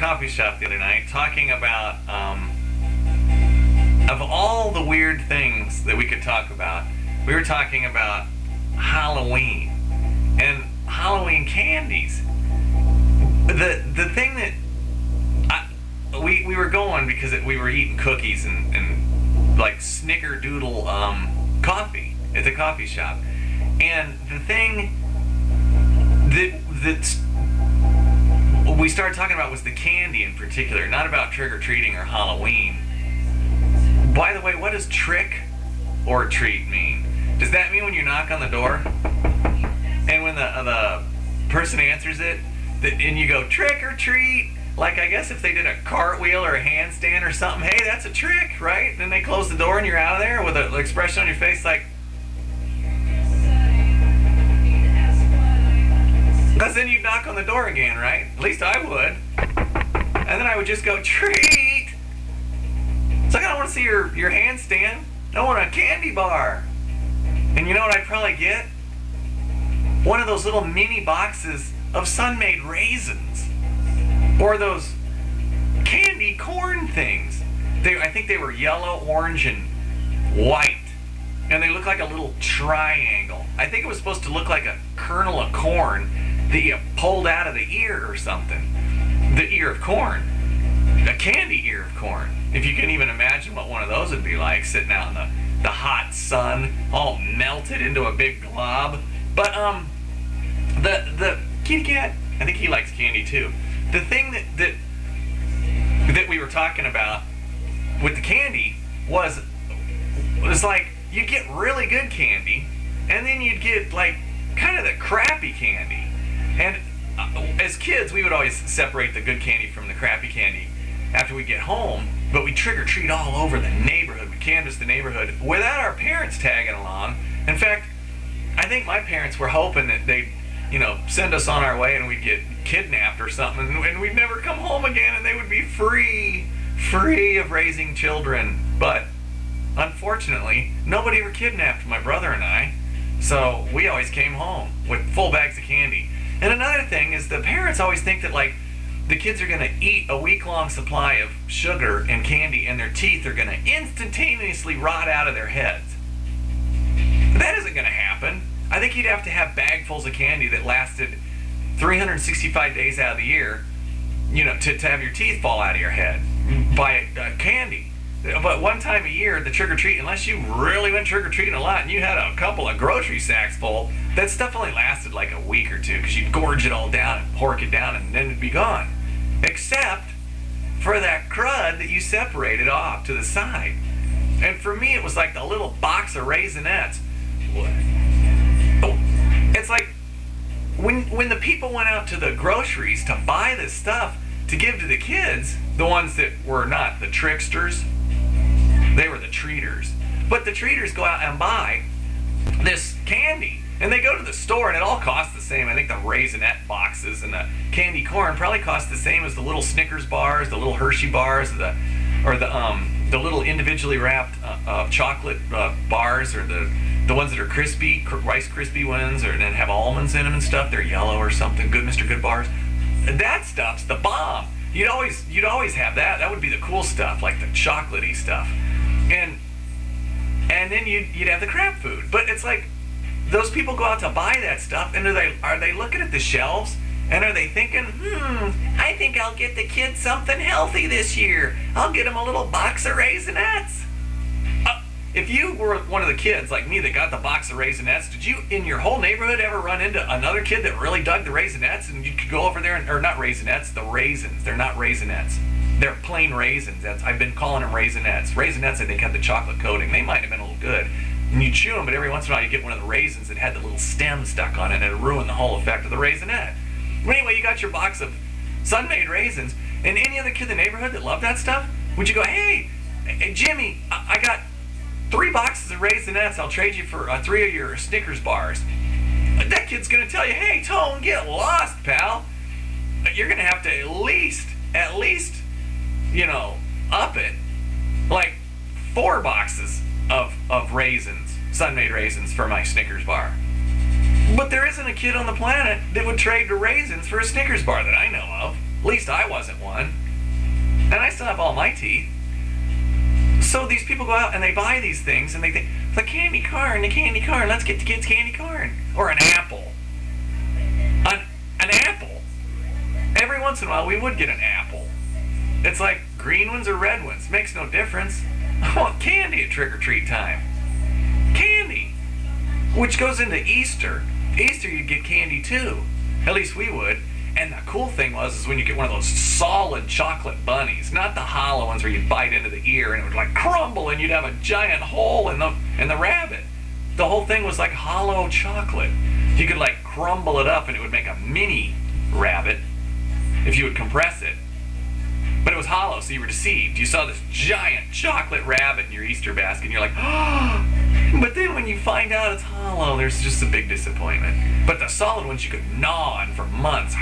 coffee shop the other night talking about, of all the weird things that we could talk about, we were talking about Halloween and Halloween candies. The thing that we were going because we were eating cookies and like snickerdoodle coffee at the coffee shop, and the thing that we started talking about was the candy in particular, not about trick-or-treating or Halloween. By the way, what does trick or treat mean? Does that mean when you knock on the door and when the person answers it and you go trick or treat? Like, I guess if they did a cartwheel or a handstand or something, hey, that's a trick, right? Then they close the door and you're out of there with an expression on your face like, because then you'd knock on the door again, right? At least I would. And then I would just go, treat! It's like, I don't want to see your handstand. I want a candy bar. And you know what I'd probably get? One of those little mini boxes of sun-made raisins. Or those candy corn things. I think they were yellow, orange, and white. And they look like a little triangle. I think it was supposed to look like a kernel of corn that you pulled out of the ear or something. The ear of corn. A candy ear of corn. If you can even imagine what one of those would be like, sitting out in the hot sun, all melted into a big glob. But the kitty cat, I think he likes candy too. The thing that we were talking about with the candy was like, you'd get really good candy, and then you'd get like kind of the crappy candy. And as kids, we would always separate the good candy from the crappy candy after we get home, but we trick-or-treat all over the neighborhood. We canvass the neighborhood without our parents tagging along. In fact, I think my parents were hoping that they'd, send us on our way and we'd get kidnapped or something, and we'd never come home again, and they would be free of raising children. But unfortunately, nobody ever kidnapped my brother and I, so we always came home with full bags of candy. And another thing is the parents always think that like the kids are going to eat a week-long supply of sugar and candy and their teeth are going to instantaneously rot out of their heads. That isn't going to happen. I think you'd have to have bagfuls of candy that lasted 365 days out of the year, to have your teeth fall out of your head by candy. But one time a year, the trick-or-treat, unless you really went trick-or-treating a lot and you had a couple of grocery sacks full, that stuff only lasted like a week or two because you'd gorge it all down and pork it down and then it'd be gone. Except for that crud that you separated off to the side. And for me, it was like the little box of Raisinets. It's like when the people went out to the groceries to buy this stuff to give to the kids, the ones that were not the tricksters, they were the treaters. But the treaters go out and buy this candy, and they go to the store, and it all costs the same. I think the Raisinette boxes and the candy corn probably cost the same as the little Snickers bars, the little Hershey bars, or the little individually wrapped chocolate bars, or the ones that are crispy, Rice Krispie ones, or then have almonds in them and stuff. They're yellow or something. Good Mr. Good bars. That stuff's the bomb. You'd always have that. That would be the cool stuff, like the chocolatey stuff. And then you'd have the crap food. But it's like those people go out to buy that stuff, and are they looking at the shelves, and are they thinking, I think I'll get the kids something healthy this year. I'll get them a little box of Raisinets. If you were one of the kids like me that got the box of Raisinets, did you in your whole neighborhood ever run into another kid that really dug the Raisinets, and you could go over there or not Raisinets, the raisins. They're not Raisinets. They're plain raisins. I've been calling them Raisinets. Raisinets, I think, have the chocolate coating. They might have been a little good. And you chew them, but every once in a while you get one of the raisins that had the little stem stuck on it, and it ruined the whole effect of the Raisinette. But anyway, you got your box of sun-made raisins, and any other kid in the neighborhood that loved that stuff, would you go, hey Jimmy, I got 3 boxes of Raisinets, I'll trade you for 3 of your Snickers bars. That kid's gonna tell you, hey Tone, get lost, pal. You're gonna have to at least, up it, like 4 boxes of raisins, sun-made raisins for my Snickers bar. But there isn't a kid on the planet that would trade the raisins for a Snickers bar that I know of. At least I wasn't one. And I still have all my teeth. So these people go out and they buy these things and they think, the candy corn, let's get the kids candy corn. Or an apple. An apple. Every once in a while we would get an apple. It's like green ones or red ones. Makes no difference. I want candy at trick-or-treat time. Candy. Which goes into Easter. Easter you'd get candy too. At least we would. And the cool thing was when you get one of those solid chocolate bunnies, not the hollow ones where you'd bite into the ear and it would like crumble and you'd have a giant hole in the rabbit. The whole thing was like hollow chocolate. You could like crumble it up and it would make a mini rabbit if you would compress it. But it was hollow, so you were deceived. You saw this giant chocolate rabbit in your Easter basket and you're like, oh! But then when you find out it's hollow, there's just a big disappointment. But the solid ones you could gnaw on for months,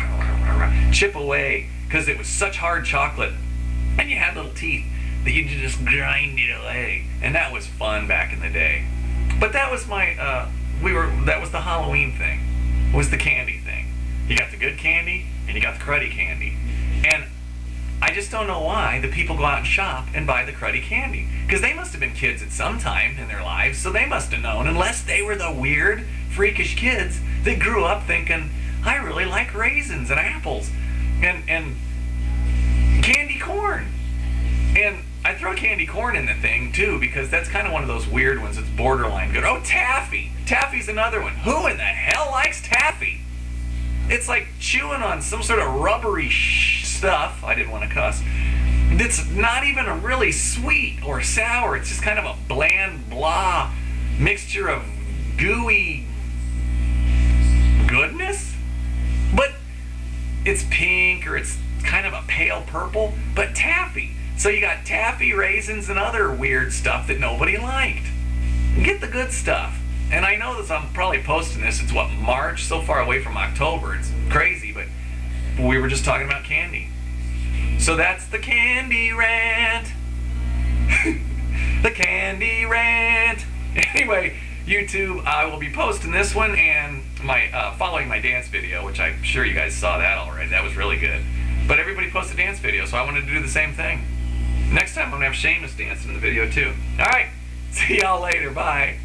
chip away, because it was such hard chocolate, and you had little teeth that you could just grind it away, and that was fun back in the day. But that was my, that was the Halloween thing, was the candy thing. You got the good candy, and you got the cruddy candy. And I just don't know why the people go out and shop and buy the cruddy candy. Because they must have been kids at some time in their lives, so they must have known, unless they were the weird, freakish kids that grew up thinking, I really like raisins and apples and candy corn. And I throw candy corn in the thing, too, because that's kind of one of those weird ones that's borderline good. Oh, taffy. Taffy's another one. Who in the hell likes taffy? It's like chewing on some sort of rubbery stuff. I didn't want to cuss. It's not even a really sweet or sour. It's just kind of a bland blah mixture of gooey goodness. But it's pink or it's kind of a pale purple, but taffy. So you got taffy, raisins, and other weird stuff that nobody liked. Get the good stuff. And I know that I'm probably posting this, it's what, March, so far away from October. It's crazy, but we were just talking about candy. So that's the candy rant. The candy rant. Anyway, YouTube, I will be posting this one and my following my dance video, which I'm sure you guys saw that already. That was really good. But everybody posted dance video, so I wanted to do the same thing. Next time I'm going to have Seamus dancing in the video too. Alright, see y'all later. Bye.